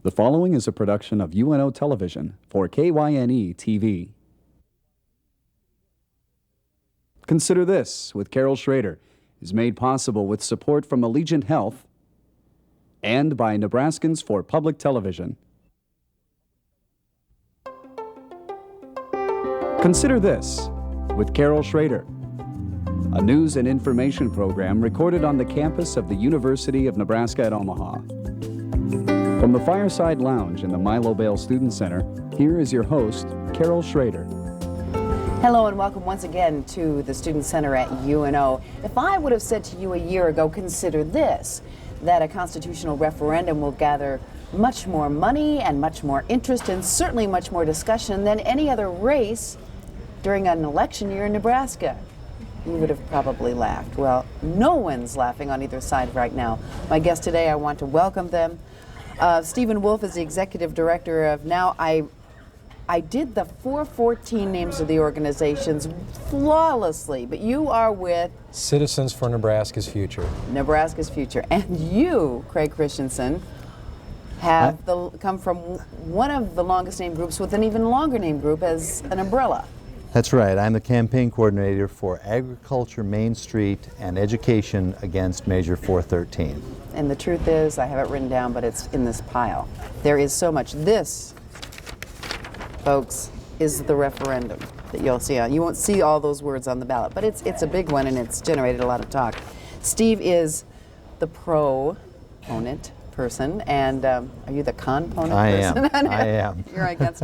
The following is a production of UNO Television for KYNE TV. Consider This with Carol Schrader is made possible with support from Allegiant Health and by Nebraskans for Public Television. Consider This with Carol Schrader, a news and information program recorded on the campus of the University of Nebraska at Omaha. From the Fireside Lounge in the Milo Bale Student Center, here is your host, Carol Schrader. Hello and welcome once again to the Student Center at UNO. If I would have said to you a year ago, consider this, that a constitutional referendum will gather much more money and much more interest and certainly much more discussion than any other race during an election year in Nebraska, you would have probably laughed. Well, no one's laughing on either side right now. My guest today, I want to welcome them. Stephen Wolf is the executive director of Now. I did the 414 names of the organizations flawlessly, but you are with Citizens for Nebraska's Future. Nebraska's Future. And you, Craig Christensen, have come from one of the longest named groups with an even longer named group as an umbrella. That's right. I'm the campaign coordinator for Agriculture, Main Street, and Education Against Measure 413. And the truth is, I have it written down, but it's in this pile. There is so much. This, folks, is the referendum that you'll see on. You won't see all those words on the ballot, but it's a big one and it's generated a lot of talk. Steve is the proponent person, and are you the component person? I am. You're against.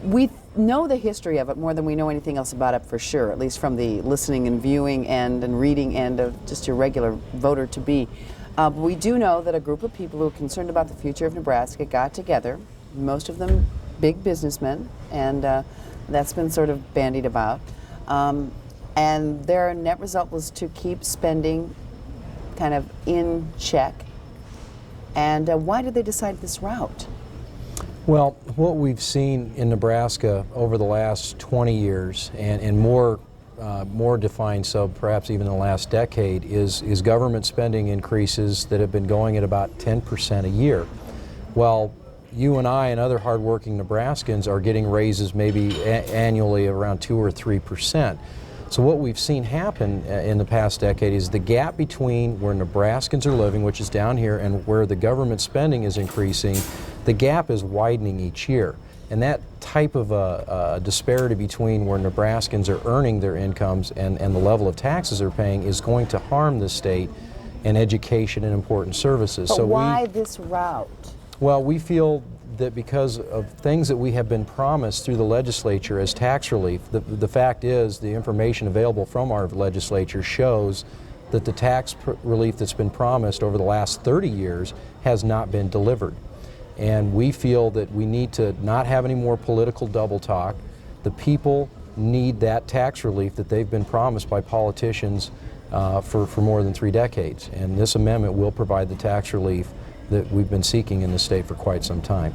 We know the history of it more than we know anything else about it for sure, at least from the listening and viewing end and reading end of just your regular voter-to-be. But we do know that a group of people who are concerned about the future of Nebraska got together, most of them big businessmen, and that's been sort of bandied about. And their net result was to keep spending kind of in check. And why did they decide this route? Well, what we've seen in Nebraska over the last 20 years, and more defined so perhaps even in the last decade, is government spending increases that have been going at about 10% a year. Well, you and I and other hardworking Nebraskans are getting raises maybe annually around 2 or 3%. So what we've seen happen in the past decade is the gap between where Nebraskans are living, which is down here, and where the government spending is increasing, the gap is widening each year. And that type of a disparity between where Nebraskans are earning their incomes and the level of taxes they're paying is going to harm the state in education and important services. But so why this route? Well, we feel that because of things that we have been promised through the legislature as tax relief, the fact is the information available from our legislature shows that the tax relief that's been promised over the last 30 years has not been delivered. And we feel that we need to not have any more political double talk. The people need that tax relief that they've been promised by politicians for more than 3 decades. And this amendment will provide the tax relief that we've been seeking in the state for quite some time.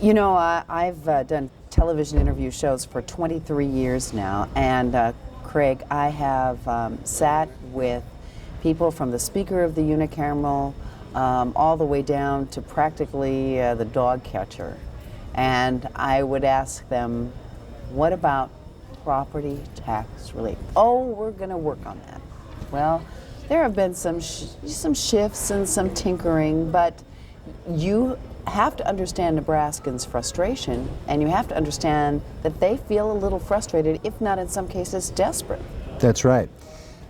You know, I've done television interview shows for 23 years now, and Craig, I have sat with people from the Speaker of the Unicameral all the way down to practically the dog catcher, and I would ask them, what about property tax relief? Oh, we're going to work on that. Well, there have been some shifts and some tinkering, but you have to understand Nebraskans' frustration, and you have to understand that they feel a little frustrated, if not in some cases desperate. That's right.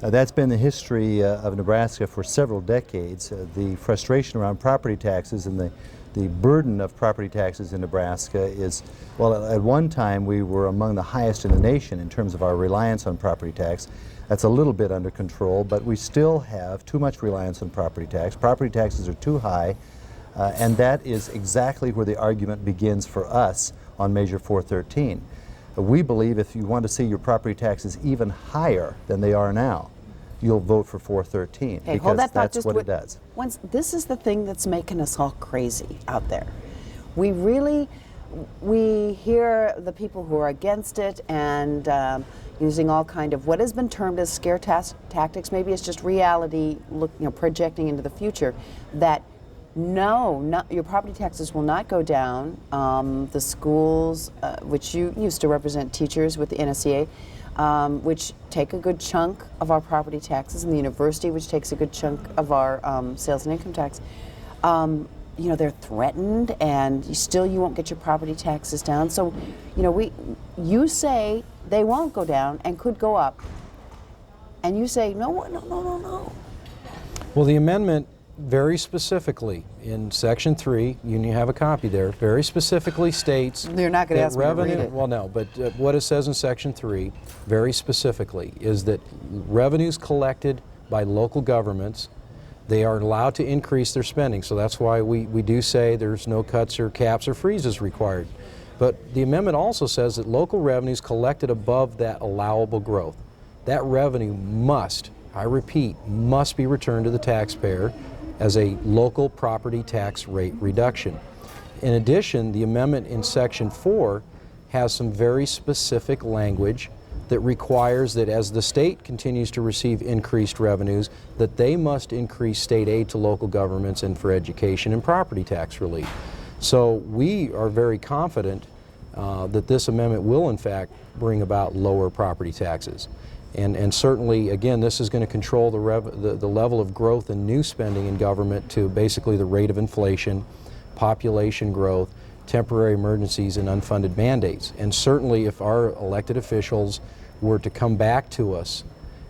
That's been the history of Nebraska for several decades. The frustration around property taxes and the burden of property taxes in Nebraska is, well, at one time we were among the highest in the nation in terms of our reliance on property tax. That's a little bit under control, but we still have too much reliance on property tax. Property taxes are too high, and that is exactly where the argument begins for us on Measure 413. We believe if you want to see your property taxes even higher than they are now, you'll vote for 413, hey, because that's what it does. This is the thing that's making us all crazy out there. We hear the people who are against it and using all kind of what has been termed as scare tactics. Maybe it's just reality, projecting into the future, that No, your property taxes will not go down. The schools, which you used to represent teachers with the NSCA, which take a good chunk of our property taxes, and the university, which takes a good chunk of our sales and income tax, you know, they're threatened, and you won't get your property taxes down. So, you know, you say they won't go down and could go up, and you say no. Well, the amendment very specifically in Section 3, you have a copy there, very specifically states You're not going to that ask me to read revenue, it. well, no, but what it says in Section 3 very specifically is that revenues collected by local governments, they are allowed to increase their spending. So that's why we do say there's no cuts or caps or freezes required. But the amendment also says that local revenues collected above that allowable growth, that revenue must, I repeat, must be returned to the taxpayer as a local property tax rate reduction. In addition, the amendment in Section 4 has some very specific language that requires that as the state continues to receive increased revenues, that they must increase state aid to local governments and for education and property tax relief. So we are very confident that this amendment will in fact bring about lower property taxes. And certainly, again, this is going to control the level of growth and new spending in government to basically the rate of inflation, population growth, temporary emergencies, and unfunded mandates. And certainly if our elected officials were to come back to us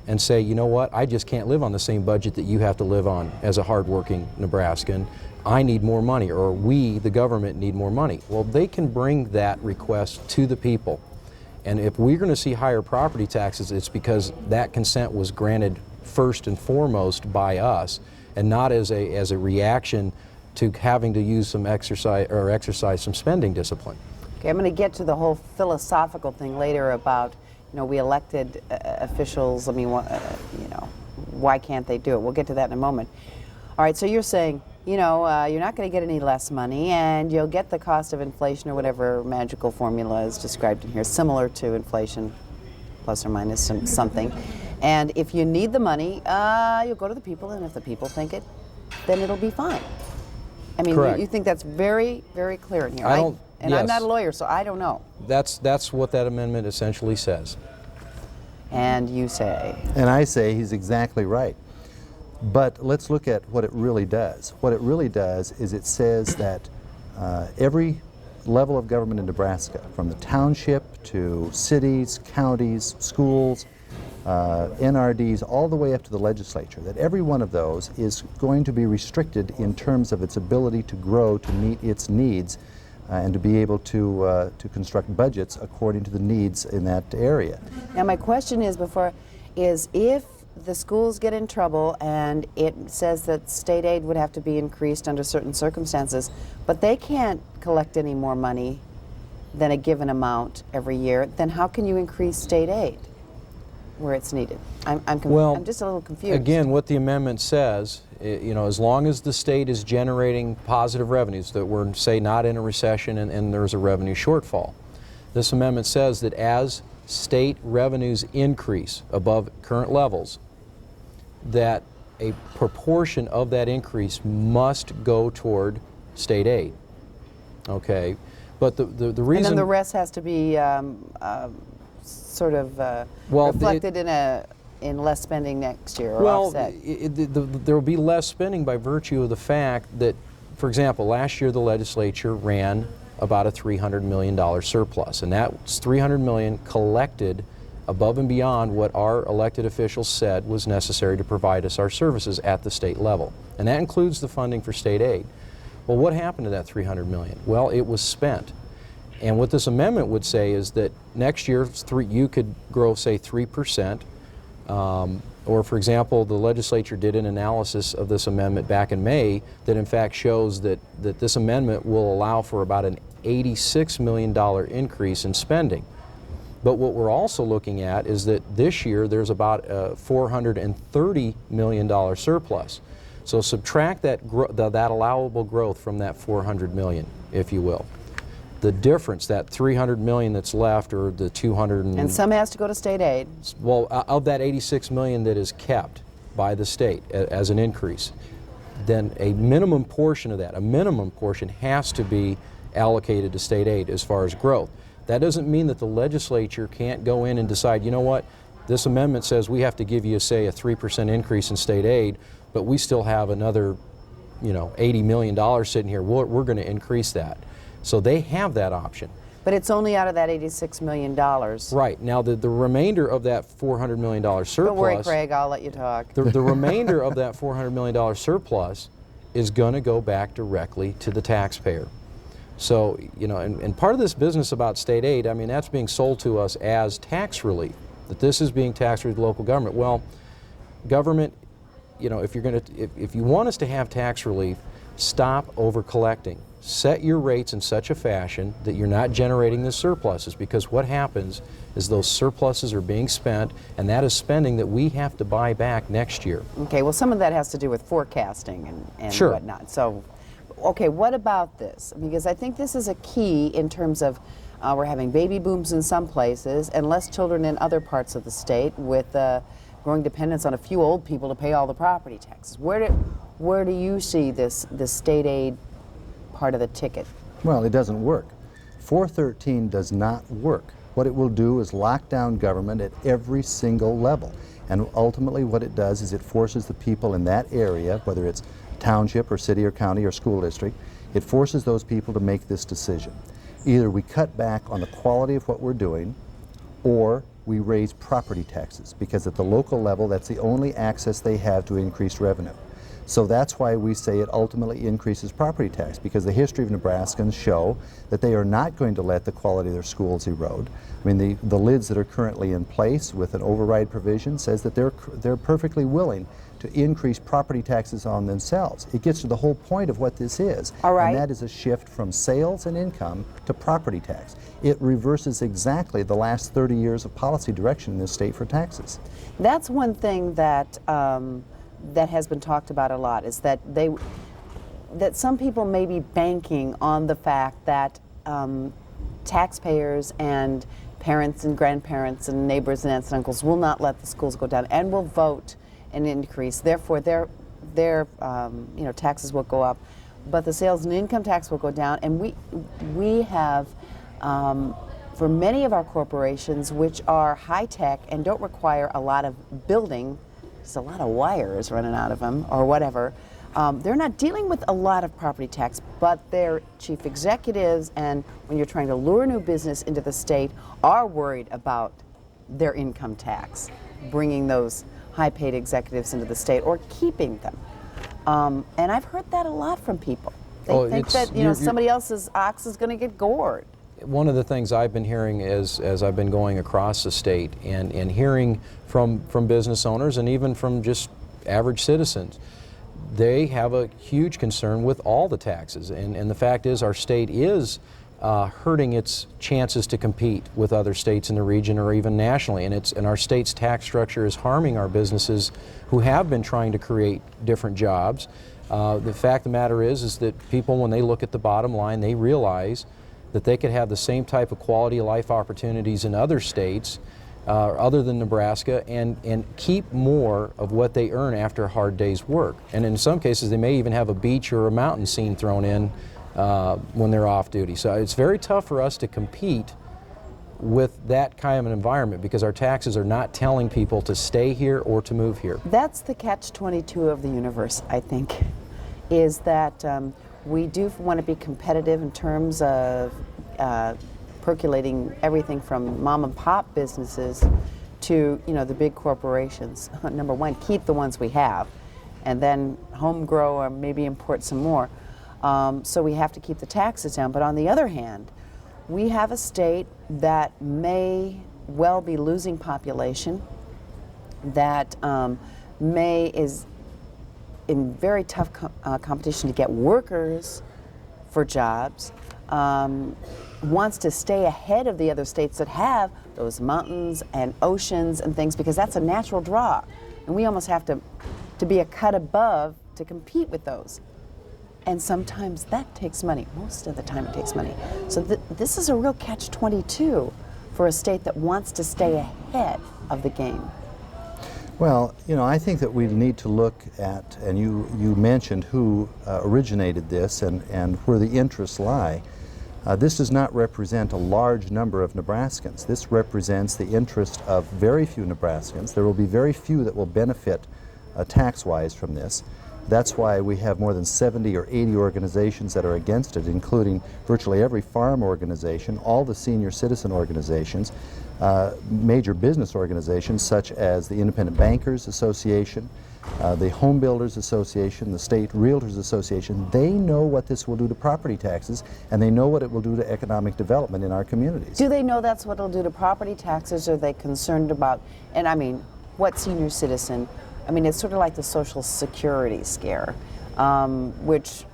and say, you know what, I just can't live on the same budget that you have to live on as a hardworking Nebraskan, I need more money, or we, the government, need more money. Well, they can bring that request to the people. And if we're going to see higher property taxes, it's because that consent was granted first and foremost by us, and not as a reaction to having to use some exercise some spending discipline. Okay, I'm going to get to the whole philosophical thing later about, you know, we elected officials. I mean, you know, why can't they do it? We'll get to that in a moment. All right, so you're saying, you know, you're not going to get any less money, and you'll get the cost of inflation or whatever magical formula is described in here, similar to inflation, plus or minus something. And if you need the money, you'll go to the people, and if the people think it, then it'll be fine. I mean, Correct. you think that's very, very clear in here. I I'm yes. not a lawyer, so I don't know. That's what that amendment essentially says. And you say? And I say he's exactly right. But let's look at what it really does. What it really does is it says that every level of government in Nebraska, from the township to cities, counties, schools, NRDs, all the way up to the legislature, that every one of those is going to be restricted in terms of its ability to grow to meet its needs and to be able to construct budgets according to the needs in that area. Now my question is if the schools get in trouble and it says that state aid would have to be increased under certain circumstances, but they can't collect any more money than a given amount every year, then how can you increase state aid where it's needed? I'm just a little confused. Again, what the amendment says, you know, as long as the state is generating positive revenues, that we're, say, not in a recession and there's a revenue shortfall, this amendment says that as state revenues increase above current levels, that a proportion of that increase must go toward state aid. Okay, but the reason... And then the rest has to be sort of reflected in less spending next year, or offset. There will be less spending by virtue of the fact that, for example, last year the legislature ran about a $300 million surplus, and that's $300 million collected above and beyond what our elected officials said was necessary to provide us our services at the state level. And that includes the funding for state aid. Well, what happened to that $300 million? Well, it was spent. And what this amendment would say is that next year you could grow, say, 3%. Or, for example, the legislature did an analysis of this amendment back in May that in fact shows that this amendment will allow for about an $86 million increase in spending. But what we're also looking at is that this year there's about a $430 million surplus. So subtract that allowable growth from that $400 million, if you will. The difference, that $300 million that's left, or the 200 and some has to go to state aid. Well, of that $86 million that is kept by the state as an increase, then a minimum portion of that, a minimum portion has to be allocated to state aid as far as growth. That doesn't mean that the legislature can't go in and decide, you know what, this amendment says we have to give you, say, a 3% increase in state aid, but we still have another, you know, $80 million sitting here. We're going to increase that. So they have that option. But it's only out of that $86 million. Right. Now, the remainder of that $400 million surplus... Don't worry, Craig, I'll let you talk. The remainder of that $400 million surplus is going to go back directly to the taxpayer. So, you know, and part of this business about state aid, I mean, that's being sold to us as tax relief, that this is being tax relief to local government. Well, government, you know, if you want us to have tax relief, stop over collecting. Set your rates in such a fashion that you're not generating the surpluses, because what happens is those surpluses are being spent, and that is spending that we have to buy back next year. Okay, well, some of that has to do with forecasting and Sure. whatnot. So, okay, what about this? Because I think this is a key in terms of we're having baby booms in some places and less children in other parts of the state, with growing dependence on a few old people to pay all the property taxes. Where do you see this state aid part of the ticket? Well, it doesn't work. 413 does not work. What it will do is lock down government at every single level. And ultimately what it does is it forces the people in that area, whether it's township or city or county or school district, it forces those people to make this decision. Either we cut back on the quality of what we're doing, or we raise property taxes, because at the local level that's the only access they have to increased revenue. So that's why we say it ultimately increases property tax, because the history of Nebraskans show that they are not going to let the quality of their schools erode. I mean, the lids that are currently in place with an override provision says that they're perfectly willing to increase property taxes on themselves. It gets to the whole point of what this is. All right. And that is a shift from sales and income to property tax. It reverses exactly the last 30 years of policy direction in this state for taxes. That's one thing that that has been talked about a lot, is that that some people may be banking on the fact that taxpayers and parents and grandparents and neighbors and aunts and uncles will not let the schools go down and will vote an increase. Therefore, their you know, taxes will go up, but the sales and income tax will go down. And we have for many of our corporations, which are high tech and don't require a lot of building, there's a lot of wires running out of them or whatever. They're not dealing with a lot of property tax, but their chief executives, and when you're trying to lure new business into the state, are worried about their income tax, bringing those high-paid executives into the state or keeping them. And I've heard that a lot from people. They think that, you know, somebody else's ox is going to get gored. One of the things I've been hearing as I've been going across the state and hearing from business owners and even from just average citizens, they have a huge concern with all the taxes. And the fact is, our state is hurting its chances to compete with other states in the region or even nationally. And our state's tax structure is harming our businesses who have been trying to create different jobs. The fact of the matter is that people, when they look at the bottom line, they realize that they could have the same type of quality of life opportunities in other states other than Nebraska and keep more of what they earn after a hard day's work. And in some cases, they may even have a beach or a mountain scene thrown in when they're off duty. So it's very tough for us to compete with that kind of an environment because our taxes are not telling people to stay here or to move here. That's the catch-22 of the universe, I think, is that we do want to be competitive in terms of percolating everything from mom and pop businesses to, you know, the big corporations. Number one, keep the ones we have, and then home grow or maybe import some more. So we have to keep the taxes down. But on the other hand, we have a state that may well be losing population, that is in very tough competition to get workers for jobs, wants to stay ahead of the other states that have those mountains and oceans and things, because that's a natural draw. And we almost have to be a cut above to compete with those. And sometimes that takes money. Most of the time it takes money. So this is a real catch-22 for a state that wants to stay ahead of the game. Well, you know, I think that we need to look at, and you mentioned who originated this and where the interests lie. This does not represent a large number of Nebraskans. This represents the interest of very few Nebraskans. There will be very few that will benefit tax-wise from this. That's why we have more than 70 or 80 organizations that are against it, including virtually every farm organization, all the senior citizen organizations, major business organizations such as the Independent Bankers Association, the Home Builders Association, the State Realtors Association. They know what this will do to property taxes, and they know what it will do to economic development in our communities. Do they know that's what it'll do to property taxes? Are they concerned about, and I mean, what senior citizen? I mean, it's sort of like the Social Security scare, which,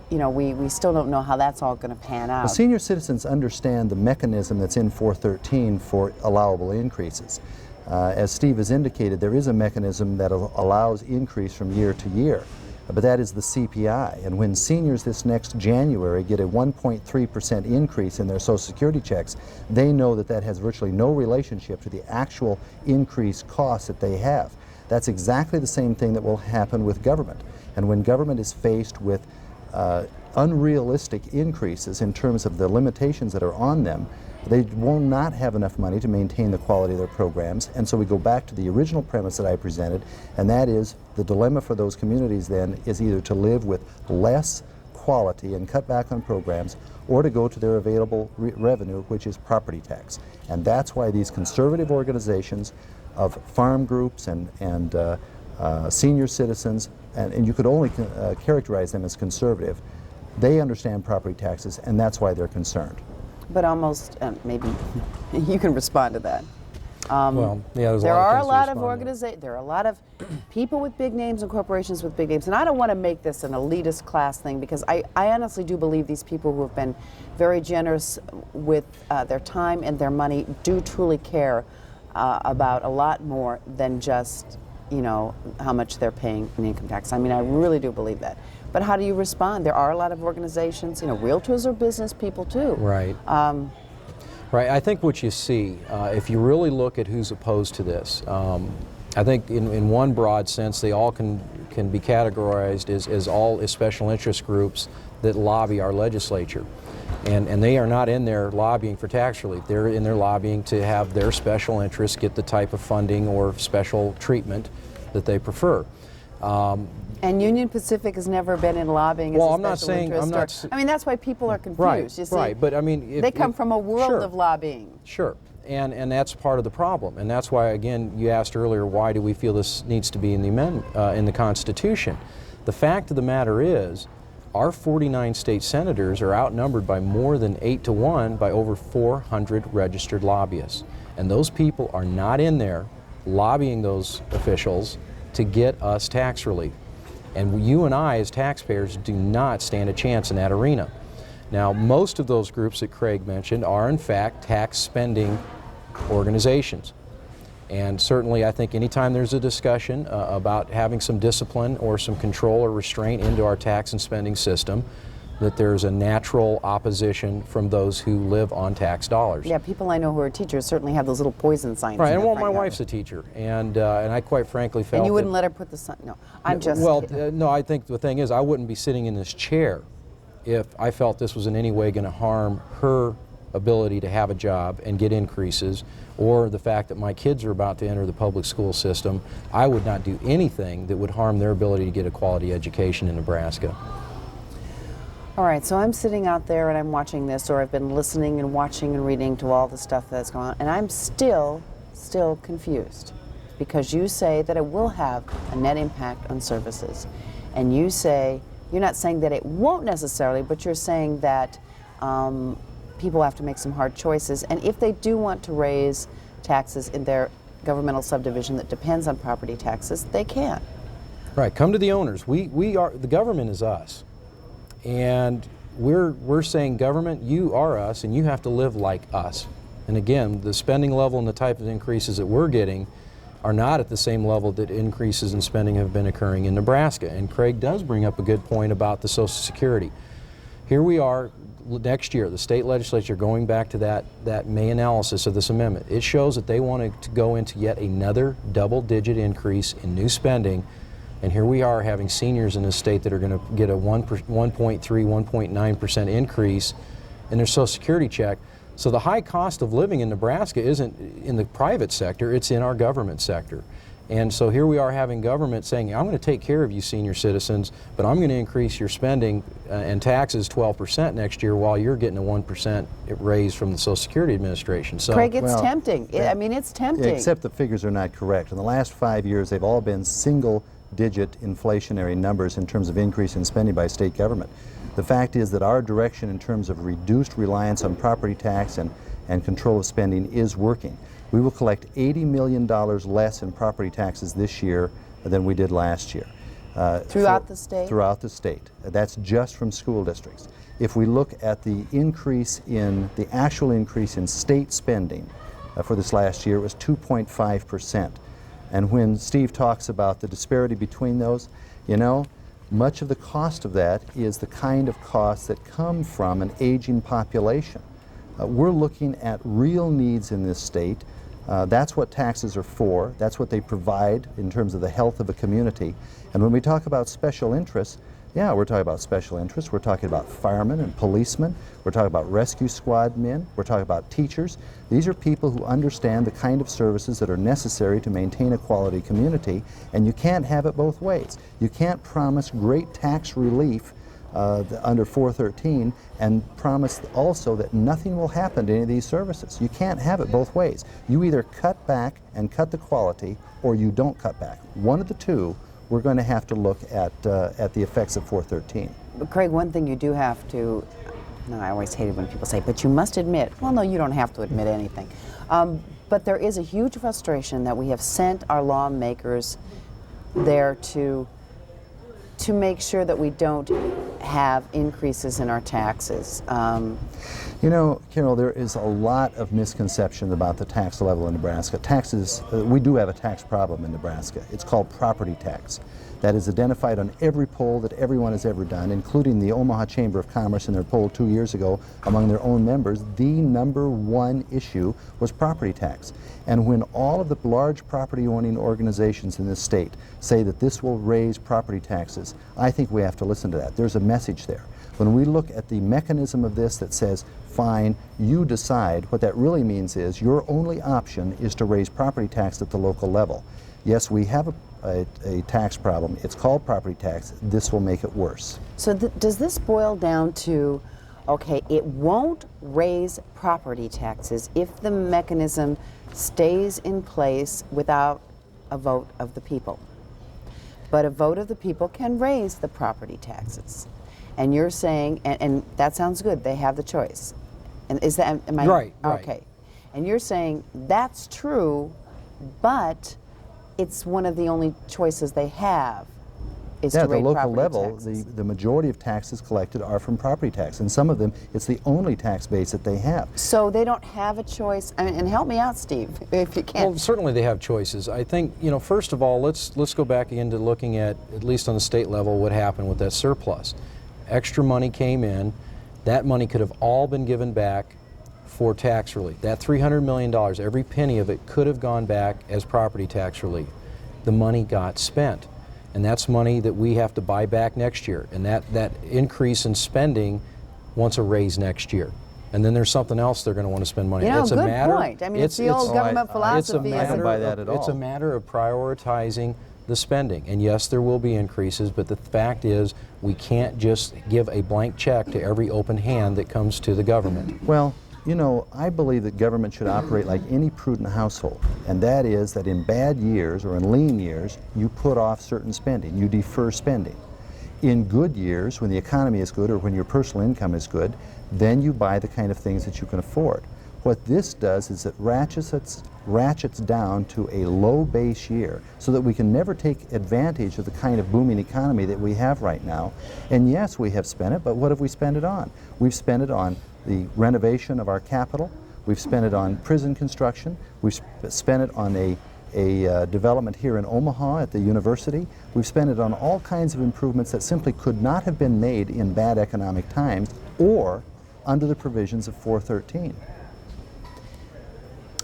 you know, we still don't know how that's all going to pan out. Well, senior citizens understand the mechanism that's in 413 for allowable increases. As Steve has indicated, there is a mechanism that allows increase from year to year, but that is the CPI. And when seniors this next January get a 1.3% increase in their Social Security checks, they know that that has virtually no relationship to the actual increased costs that they have. That's exactly the same thing that will happen with government. And when government is faced with unrealistic increases in terms of the limitations that are on them, they will not have enough money to maintain the quality of their programs. And so we go back to the original premise that I presented, and that is the dilemma for those communities then is either to live with less quality and cut back on programs, or to go to their available revenue, which is property tax. And that's why these conservative organizations of farm groups and senior citizens, and you could only characterize them as conservative, they understand property taxes, and that's why they're concerned. But almost, maybe you can respond to that. Well, yeah, there are a lot of organizations, there are a lot of people with big names and corporations with big names, and I don't want to make this an elitist class thing, because I honestly do believe these people who have been very generous with their time and their money do truly care about a lot more than just, you know, how much they're paying in income tax. I mean, I really do believe that. But how do you respond? There are a lot of organizations, you know, realtors are business people too. Right. Right. I think what you see, if you really look at who's opposed to this, I think in one broad sense, they all can be categorized as special interest groups that lobby our legislature. And they are not in there lobbying for tax relief. They're in there lobbying to have their special interests get the type of funding or special treatment that they prefer. And Union Pacific has never been in lobbying as a special interest. I mean, that's why people are confused. Right, you see? right. But I mean, they come from a world of lobbying. Sure, and that's part of the problem. And that's why, again, you asked earlier, why do we feel this needs to be in the in the Constitution? The fact of the matter is, our 49 state senators are outnumbered by more than 8 to 1 by over 400 registered lobbyists. And those people are not in there lobbying those officials to get us tax relief. And you and I, as taxpayers, do not stand a chance in that arena. Now, most of those groups that Craig mentioned are, in fact, tax spending organizations. And certainly, I think anytime there's a discussion about having some discipline or some control or restraint into our tax and spending system, that there's a natural opposition from those who live on tax dollars. Yeah, people I know who are teachers certainly have those little poison signs. Right, and well, my wife's a teacher, and I quite frankly felt. And you wouldn't let her put the sign? No, I'm just. Well, no, I think the thing is, I wouldn't be sitting in this chair if I felt this was in any way going to harm her ability to have a job and get increases, or the fact that my kids are about to enter the public school system. I would not do anything that would harm their ability to get a quality education in Nebraska. All right, so I'm sitting out there and I'm watching this, or I've been listening and watching and reading to all the stuff that's going on, and I'm still confused, because you say that it will have a net impact on services, and you say, you're not saying that it won't necessarily, but you're saying that people have to make some hard choices, and if they do want to raise taxes in their governmental subdivision that depends on property taxes, they can. Right, come to the owners. We are, the government is us. And we're saying, government, you are us, and you have to live like us. And again, the spending level and the type of increases that we're getting are not at the same level that increases in spending have been occurring in Nebraska. And Craig does bring up a good point about the Social Security. Here we are next year, the state legislature going back to that May analysis of this amendment. It shows that they want to go into yet another double-digit increase in new spending, and here we are having seniors in this state that are going to get a 1.3, 1.9% increase in their Social Security check. So the high cost of living in Nebraska isn't in the private sector, it's in our government sector. And so here we are having government saying, I'm going to take care of you senior citizens, but I'm going to increase your spending and taxes 12% next year while you're getting a 1% raise from the Social Security Administration. So, Craig, it's Well, tempting. I mean, it's tempting. Except the figures are not correct. In the last 5 years, they've all been single-digit inflationary numbers in terms of increase in spending by state government. The fact is that our direction in terms of reduced reliance on property tax and control of spending is working. We will collect $80 million less in property taxes this year than we did last year. Throughout the state? Throughout the state. That's just from school districts. If we look at the actual increase in state spending for this last year, it was 2.5%. And when Steve talks about the disparity between those, you know, much of the cost of that is the kind of costs that come from an aging population. We're looking at real needs in this state. That's what taxes are for. That's what they provide in terms of the health of a community. And when we talk about special interests, yeah, we're talking about special interests. We're talking about firemen and policemen. We're talking about rescue squad men. We're talking about teachers. These are people who understand the kind of services that are necessary to maintain a quality community, and you can't have it both ways. You can't promise great tax relief under 413 and promise also that nothing will happen to any of these services. You can't have it both ways. You either cut back and cut the quality, or you don't cut back. One of the two, we're going to have to look at the effects of 413. But Craig, one thing you do have to, no, I always hate it when people say, but you must admit, well, no, you don't have to admit anything. But there is a huge frustration that we have sent our lawmakers there to make sure that we don't have increases in our taxes. You know, Carol, there is a lot of misconception about the tax level in Nebraska. Taxes, we do have a tax problem in Nebraska. It's called property tax. That is identified on every poll that everyone has ever done, including the Omaha Chamber of Commerce in their poll 2 years ago among their own members. The #1 issue was property tax. And when all of the large property owning organizations in this state say that this will raise property taxes, I think we have to listen to that. There's a message there. When we look at the mechanism of this that says, fine, you decide, what that really means is your only option is to raise property tax at the local level. Yes, we have a tax problem. It's called property tax. This will make it worse. So does this boil down to, okay, it won't raise property taxes if the mechanism stays in place without a vote of the people. But a vote of the people can raise the property taxes. And you're saying, and that sounds good, they have the choice. And is that, am I? Right. Okay. And you're saying that's true, but it's one of the only choices they have is Yeah, to at the raise local property level, taxes. the majority of taxes collected are from property tax, and some of them, it's the only tax base that they have. So they don't have a choice. And help me out, Steve, if you can. well, certainly they have choices. I think, you know, first of all, let's go back into looking at least on the state level, what happened with that surplus. Extra money came in. That money could have all been given back for tax relief. That $300 million, every penny of it could have gone back as property tax relief. The money got spent. And that's money that we have to buy back next year. And that increase in spending wants a raise next year. And then there's something else they're going to want to spend money You on. know, It's a good matter, point. I mean, it's the old government philosophy. I don't buy that at all. It's a matter of prioritizing the spending. And yes, there will be increases, but the fact is we can't just give a blank check to every open hand that comes to the government. Well, you know, I believe that government should operate like any prudent household, and that is that in bad years or in lean years, you put off certain spending, you defer spending. In good years, when the economy is good or when your personal income is good, then you buy the kind of things that you can afford. What this does is it ratchets down to a low base year so that we can never take advantage of the kind of booming economy that we have right now. And yes, we have spent it, but what have we spent it on? We've spent it on the renovation of our capital. We've spent it on prison construction. We've spent it on a a development here in Omaha at the university. We've spent it on all kinds of improvements that simply could not have been made in bad economic times or under the provisions of 413.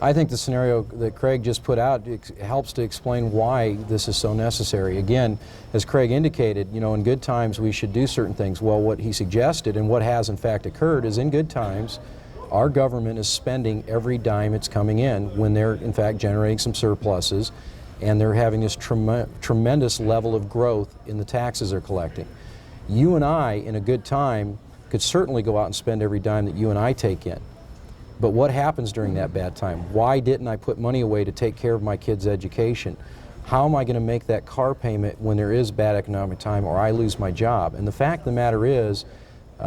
I think the scenario that Craig just put out helps to explain why this is so necessary. Again, as Craig indicated, you know, in good times we should do certain things. Well, what he suggested and what has in fact occurred is in good times our government is spending every dime it's coming in when they're in fact generating some surpluses and they're having this tremendous level of growth in the taxes they're collecting. You and I, in a good time, could certainly go out and spend every dime that you and I take in. But what happens during that bad time? Why didn't I put money away to take care of my kids' education? How am I going to make that car payment when there is bad economic time or I lose my job? And the fact of the matter is,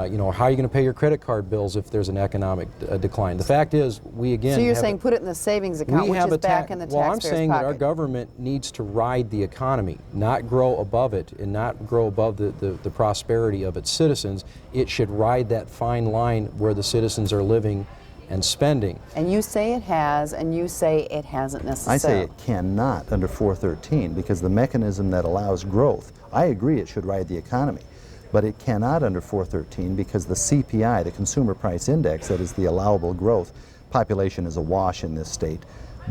you know, how are you going to pay your credit card bills if there's an economic decline? The fact is, we again So you're saying put it in the savings account, which is back in the taxpayer's Well, I'm saying pocket. that our government needs to ride the economy, not grow above it and not grow above the prosperity of its citizens. It should ride that fine line where the citizens are living and spending. And you say it has, and you say it hasn't necessarily. I say it cannot under 413 because the mechanism that allows growth, I agree it should ride the economy, but it cannot under 413 because the CPI, the Consumer Price Index, that is the allowable growth, population is awash in this state,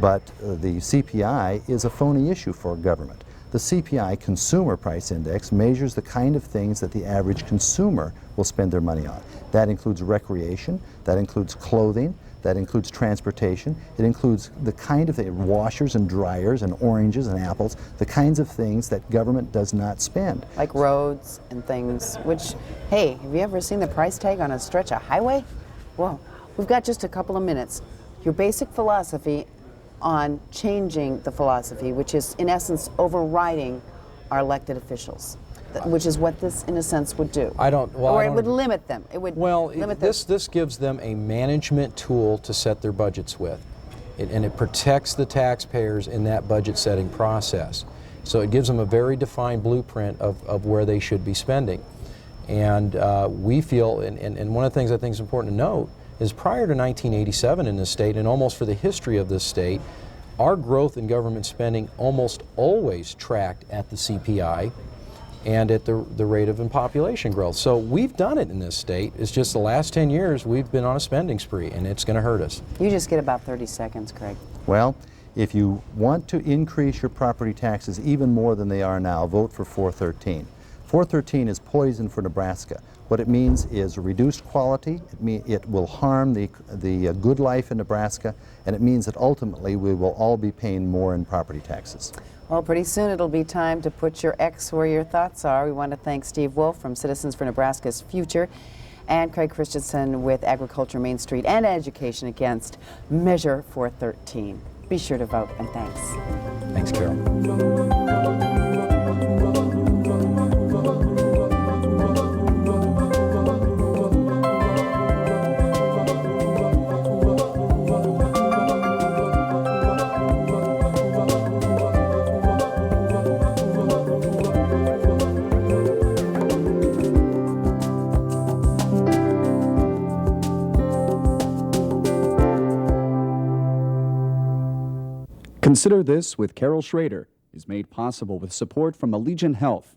but the CPI is a phony issue for government. The CPI, Consumer Price Index, measures the kind of things that the average consumer will spend their money on. That includes recreation, that includes clothing, that includes transportation, it includes the kind of washers and dryers and oranges and apples, the kinds of things that government does not spend. Like roads and things, which, hey, have you ever seen the price tag on a stretch of highway? Whoa, we've got just a couple of minutes. Your basic philosophy on changing the philosophy, which is in essence overriding our elected officials, which is what this in a sense would do. Or it would limit them. It would limit them. This gives them a management tool to set their budgets with. And it protects the taxpayers in that budget setting process. So it gives them a very defined blueprint of where they should be spending. And we feel, and one of the things I think is important to note, is prior to 1987 in this state, and almost for the history of this state, our growth in government spending almost always tracked at the CPI and at the rate of population growth. So we've done it in this state. It's just the last 10 years we've been on a spending spree, and it's going to hurt us. You just get about 30 seconds, Craig. Well, if you want to increase your property taxes even more than they are now, vote for 413. 413 is poison for Nebraska. What it means is reduced quality, it will harm the good life in Nebraska, and it means that ultimately we will all be paying more in property taxes. Well, pretty soon it'll be time to put your X where your thoughts are. We want to thank Steve Wolf from Citizens for Nebraska's Future and Craig Christensen with Agriculture Main Street and Education Against Measure 413. Be sure to vote, and thanks. Thanks, Carol. Consider This with Carol Schrader is made possible with support from Allegiant Health,